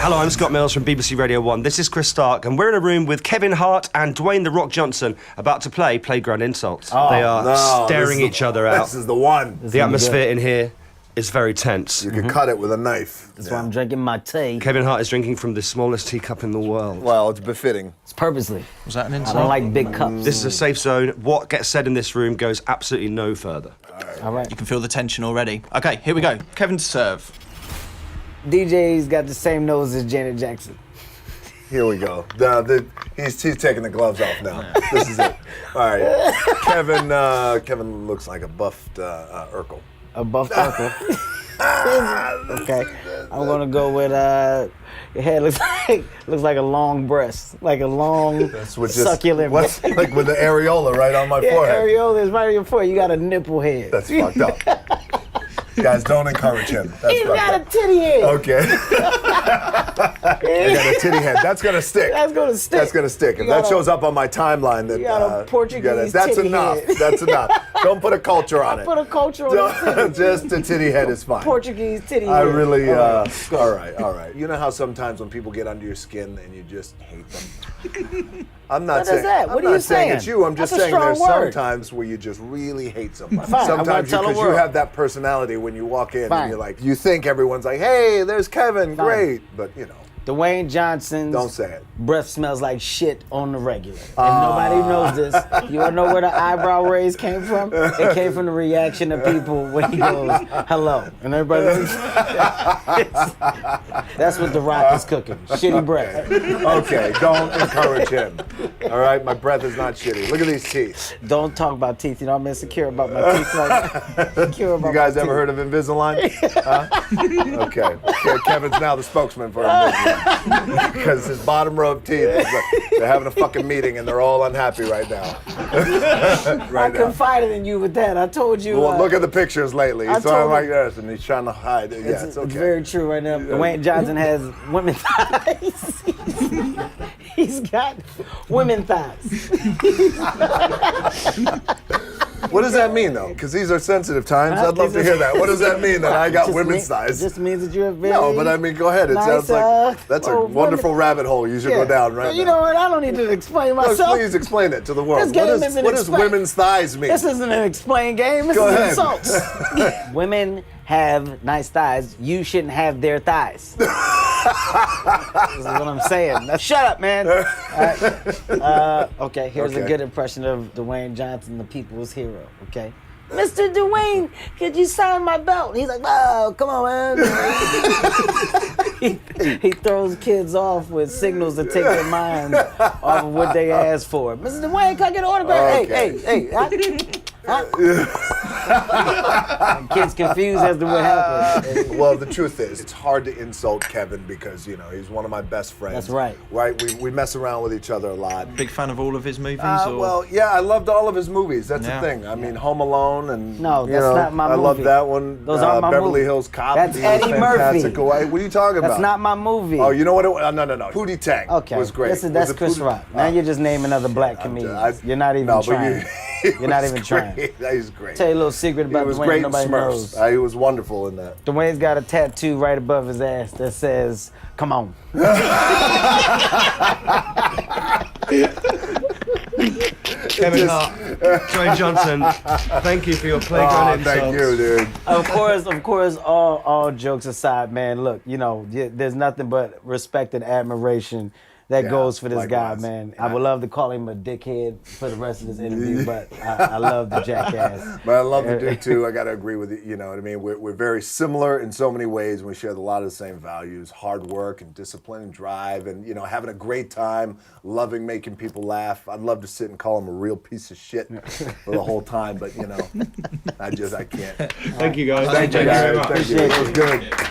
Hello, I'm Scott Mills from BBC Radio 1. This is Chris Stark, and we're in a room with Kevin Hart and Dwayne "The Rock" Johnson about to play Playground Insults. They are staring each other out. This is the one. The atmosphere in here is very tense. You could cut it with a knife. That's why I'm drinking my tea. Kevin Hart is drinking from the smallest teacup in the world. Well, it's befitting. It's purposely. Was that an insult? I don't like big cups. This is a safe zone. What gets said in this room goes absolutely no further. All right. You can feel the tension already. Okay, here we go. Kevin to serve. DJ's got the same nose as Janet Jackson. Here we go. He's taking the gloves off now. This is it. All right. Kevin looks like a buffed Urkel. A buffed Urkel. Okay. I'm gonna go with your head looks like a long breast, like a long succulent. What's like with the areola right on my forehead? Areola is right on your forehead. You got a nipple head. That's fucked up. Guys, don't encourage him. That's He's got a titty head. Okay. I got a titty head. That's gonna stick. That's gonna stick. That's gonna stick. If that shows up on my timeline, then you got a Portuguese that's titty enough. head. That's enough. Don't put a culture on it. Put a culture on it. Just a titty head is fine. Portuguese titty head. I really. All right. You know how sometimes when people get under your skin and you just hate them. I'm not saying that? What are you saying? It's you. I'm just That's a saying there's strong word. sometimes where you just really hate somebody. Fine, Sometimes I'm gonna because tell you a have that personality when you walk in and you're like, you think everyone's like, hey, there's Kevin, great, but you know. Dwayne Johnson's Don't say it. breath smells like shit on the regular. And nobody knows this. You wanna know where the eyebrow raise came from? It came from the reaction of people when he goes, hello. And everybody goes, that's what The Rock is cooking. Shitty breath. Okay, don't encourage him. All right, my breath is not shitty. Look at these teeth. Don't talk about teeth. You know, I'm insecure about my teeth. You guys ever heard of Invisalign? Huh? Okay. Kevin's now the spokesman for Invisalign. Because his bottom row of teeth, they're having a fucking meeting and they're all unhappy right now. I confided in you with that. I told you. Well, look at the pictures lately. He's throwing like him. this and he's trying to hide it. Yeah, it's okay. It's very true right now. Dwayne Johnson has women thighs. He's got women thighs. What does that mean, though? Because these are sensitive times. I'd love to hear that. What does that mean that I got women's thighs? It just means that you're very No, but I mean, go ahead. It sounds like that's a wonderful rabbit hole you should go down right now. You know what? I don't need to explain myself. Please explain it to the world. This game What does women's thighs mean? This isn't an explain game. This is insults. Women have nice thighs. You shouldn't have their thighs. This is what I'm saying. Now, shut up, man. Okay, here's a good impression of Dwayne Johnson, the people's hero, okay? Mr. Dwayne, could you sign my belt? He's like, oh, come on, man. he throws kids off with signals to take their mind off of what they asked for. Mr. Dwayne, can I get an autograph? Okay. Hey. Kids confused as to what happened. Well, the truth is, it's hard to insult Kevin because, you know, he's one of my best friends. That's right. Right? We mess around with each other a lot. Big fan of all of his movies? Well, yeah, I loved all of his movies. That's the thing. I mean, Home Alone and No, that's not my movie. I love that one. Those aren't my Beverly movie. Hills Cop. That's Eddie Murphy. What are you talking about? That's not my movie. Oh, you know what? No. Pootie Tang was great. That's Chris Rock. Now you're just naming other black comedians. You're not even trying. You're not even trying. He's great. Tell you a little secret about Dwayne nobody knows. He was wonderful in that. Dwayne's got a tattoo right above his ass that says, come on. Kevin Hart, Dwayne Johnson, thank you for your Playground Insults. Thank you, dude. Of course, all jokes aside, man, look, you know, there's nothing but respect and admiration that goes for this guy, man. I would love to call him a dickhead for the rest of this interview, but I love the jackass. But I love the dude too. I got to agree with you. You know what I mean? We're very similar in so many ways. We share a lot of the same values: hard work and discipline and drive, and having a great time, loving making people laugh. I'd love to sit and call him a real piece of shit for the whole time, but I can't. Thank you guys. Thank you very much. It was good.